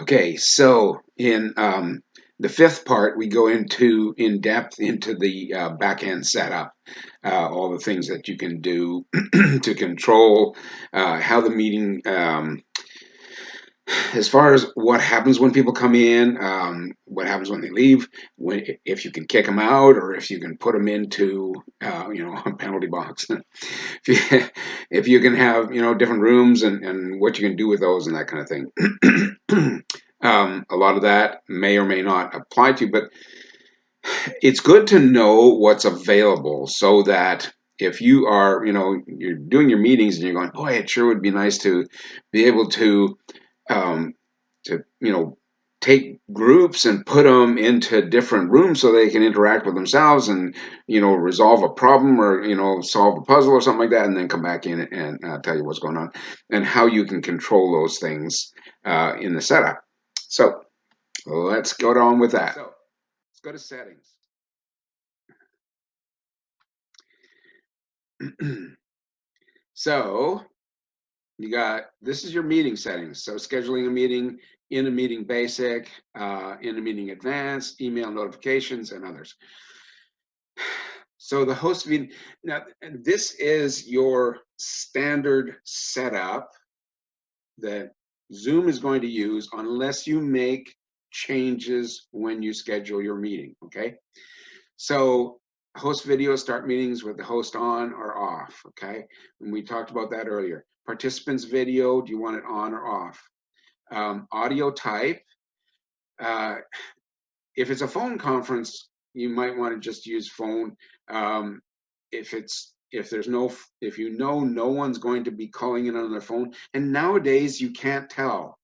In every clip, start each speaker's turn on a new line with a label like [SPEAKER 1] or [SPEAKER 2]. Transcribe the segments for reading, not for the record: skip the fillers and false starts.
[SPEAKER 1] Okay, so in the fifth part, we go into in depth into the back end setup, all the things that you can do to control how the meeting, as far as what happens when people come in, what happens when they leave, if you can kick them out or if you can put them into, a penalty box. if you, if you can have, different rooms and what you can do with those and that kind of thing. A lot of that may or may not apply to you, but it's good to know what's available so that if you are, you're doing your meetings and you're going, boy, it sure would be nice to be able um, to, take groups and put them into different rooms so they can interact with themselves and, resolve a problem or, solve a puzzle or something like that, and then come back in and tell you what's going on and how you can control those things in the setup. So let's go on with that. So let's go to settings. So this is your meeting settings. So scheduling a meeting, in a meeting basic, in a meeting advanced, email notifications, and others. So the host meeting, now this is your standard setup that Zoom is going to use unless you make changes when you schedule your meeting, okay? So host video, start meetings with the host on or off, okay? And we talked about that earlier. Participants video, do you want it on or off? Audio type, uh, if it's a phone conference, you might want to just use phone. Um, if you know no one's going to be calling in on their phone, and nowadays you can't tell.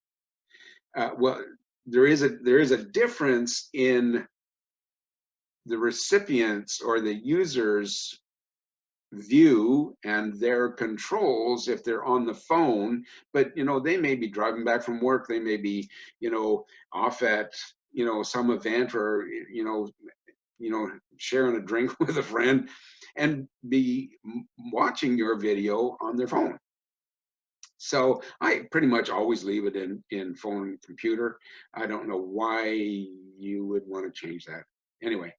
[SPEAKER 1] Well, there is a difference in the recipients or the users view and their controls if they're on the phone, but they may be driving back from work, they may be off at some event, or sharing a drink with a friend and be watching your video on their phone. So I pretty much always leave it in phone and computer. I don't know why you would want to change that. Anyway,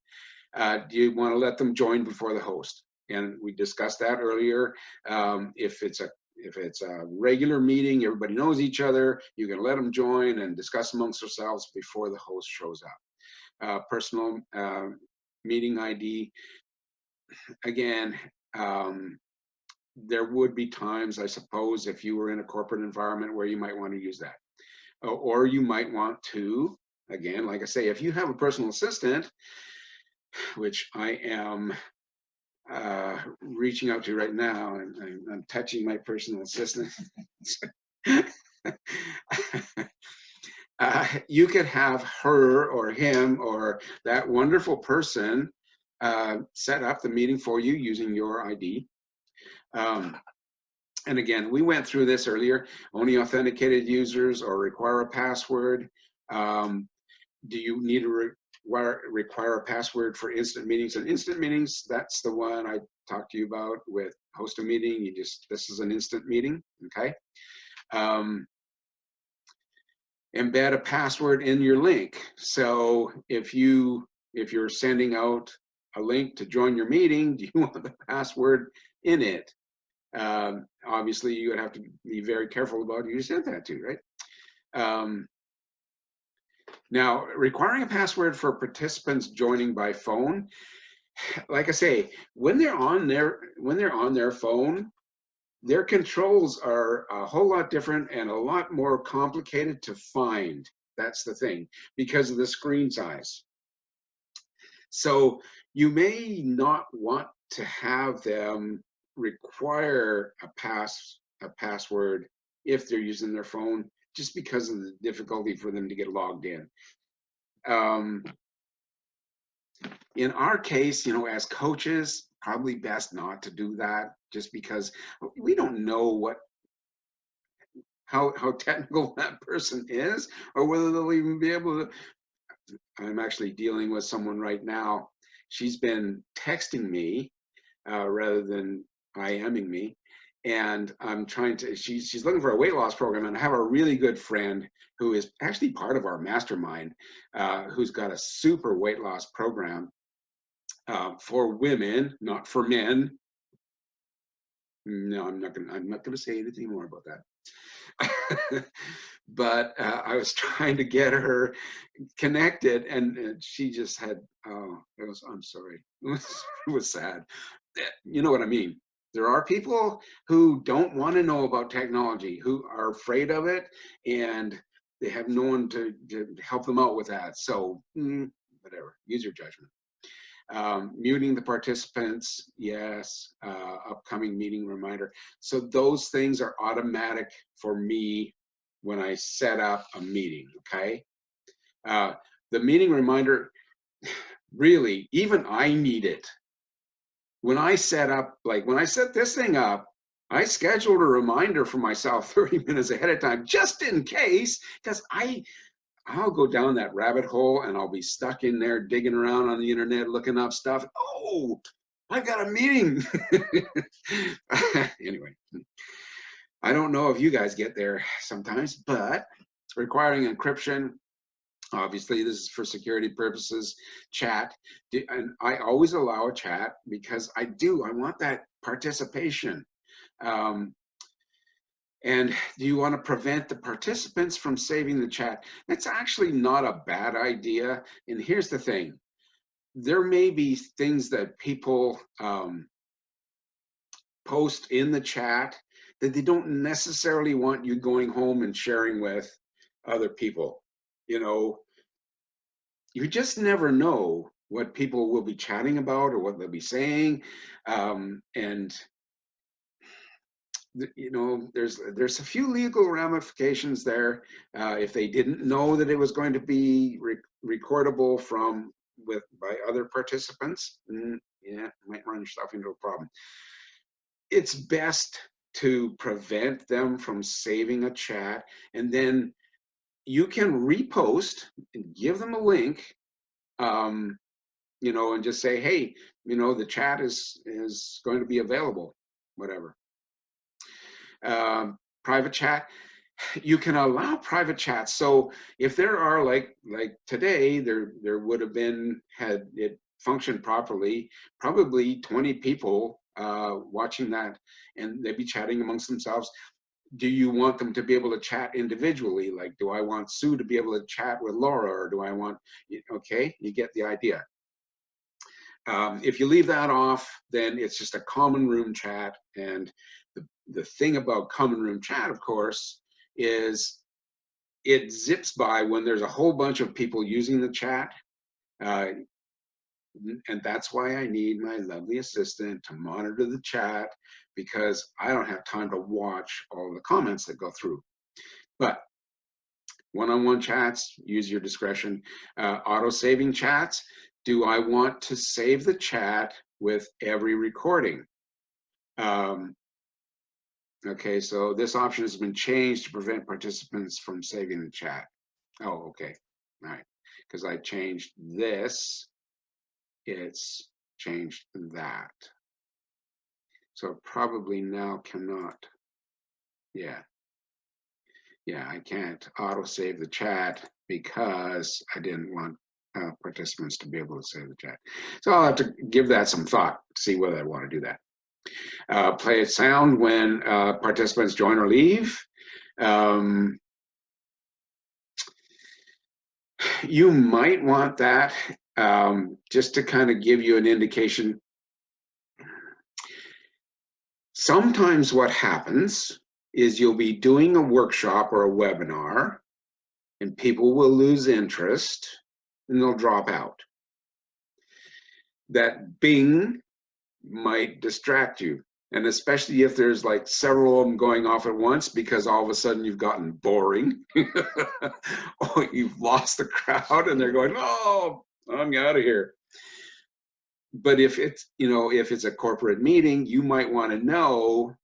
[SPEAKER 1] do you want to let them join before the host? And we discussed that earlier. If it's a regular meeting, everybody knows each other, you can let them join and discuss amongst yourselves before the host shows up. Personal meeting ID, again, there would be times, I suppose, if you were in a corporate environment where you might want to use that. Or you might want to, again, like I say, if you have a personal assistant, which I am reaching out to right now, and I'm touching my personal assistant. You could have her or him or that wonderful person set up the meeting for you using your ID. And again, we went through this earlier, only authenticated users or require a password. Do you need to require a password for instant meetings? And instant meetings, that's the one I talked to you about with host a meeting. This is an instant meeting, okay? Embed a password in your link. So if you're sending out a link to join your meeting, do you want the password in it? Obviously, you would have to be very careful about who you sent that to, right? Now, requiring a password for participants joining by phone, like I say, when they're on their phone, their controls are a whole lot different and a lot more complicated to find. That's the thing, because of the screen size. So you may not want to have them require a password if they're using their phone, just because of the difficulty for them to get logged in. In our case, as coaches, probably best not to do that, just because we don't know how technical that person is, or whether they'll even be able to. I'm actually dealing with someone right now. She's been texting me rather than IMing me, and I'm trying to, she's looking for a weight loss program, and I have a really good friend who is actually part of our mastermind, who's got a super weight loss program for women, not for men. No, I'm not gonna say anything more about that. But I was trying to get her connected, and she just had, oh, I'm sorry. It was sad. You know what I mean? There are people who don't want to know about technology, who are afraid of it, and they have no one to help them out with that. So, whatever, use your judgment. Muting the participants, yes. Upcoming meeting reminder. So those things are automatic for me when I set up a meeting, okay? Uh, the meeting reminder, really, even I need it. When I set up, like when I set this thing up, I scheduled a reminder for myself 30 minutes ahead of time, just in case, because I'll go down that rabbit hole and I'll be stuck in there digging around on the internet, looking up stuff. Oh, I got a meeting. Anyway, I don't know if you guys get there sometimes, but requiring encryption, obviously this is for security purposes. Chat, and I always allow a chat because I want that participation. Um, and do you want to prevent the participants from saving the chat? That's actually not a bad idea. And here's the thing, there may be things that people post in the chat that they don't necessarily want you going home and sharing with other people. You know, you just never know what people will be chatting about or what they'll be saying. And you know, there's a few legal ramifications there. If they didn't know that it was going to be recordable by other participants, yeah, might run yourself into a problem. It's best to prevent them from saving a chat, and then you can repost and give them a link, you know, and just say, hey, you know, the chat is going to be available, whatever. Private chat, you can allow private chats. So if there are like today, there would have been, had it functioned properly, probably 20 people watching that, and they'd be chatting amongst themselves. Do you want them to be able to chat individually? Like, do I want Sue to be able to chat with Laura, or do I want, okay, you get the idea. If you leave that off, then it's just a common room chat. And the thing about common room chat, of course, is it zips by when there's a whole bunch of people using the chat. Uh, and that's why I need my lovely assistant to monitor the chat, because I don't have time to watch all the comments that go through. But one-on-one chats, use your discretion. Auto-saving chats, do I want to save the chat with every recording? Okay, so this option has been changed to prevent participants from saving the chat. Oh, okay, all right, because I changed this, it's changed that. So probably now cannot, yeah. Yeah, I can't auto-save the chat because I didn't want participants to be able to save the chat. So I'll have to give that some thought to see whether I want to do that. Play a sound when participants join or leave. You might want that just to kind of give you an indication. Sometimes what happens is you'll be doing a workshop or a webinar, and people will lose interest and they'll drop out. That bing might distract you. And especially if there's like several of them going off at once, because all of a sudden you've gotten boring. Or you've lost the crowd and they're going, oh, I'm out of here. But if it's, you know, if it's a corporate meeting, you might want to know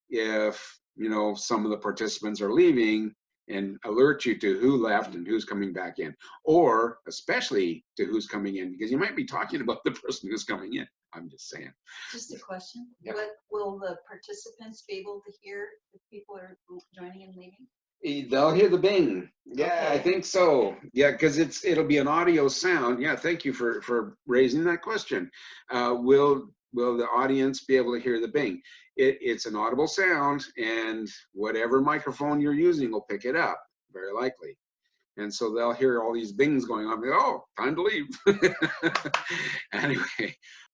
[SPEAKER 1] if, you know, some of the participants are leaving, and alert you to who left and who's coming back in, or especially to who's coming in, because you might be talking about the person who's coming in. I'm just saying.
[SPEAKER 2] Just a question.
[SPEAKER 1] Yeah.
[SPEAKER 2] What will the participants be able to hear if people are joining and leaving?
[SPEAKER 1] They'll hear the bing. Yeah, I
[SPEAKER 2] Okay.
[SPEAKER 1] think so. Yeah, because it'll be an audio sound. Yeah, thank you for raising that question. Will the audience be able to hear the bing? It's an audible sound, and whatever microphone you're using will pick it up, very likely. And so they'll hear all these bings going on. Oh, time to leave. Anyway,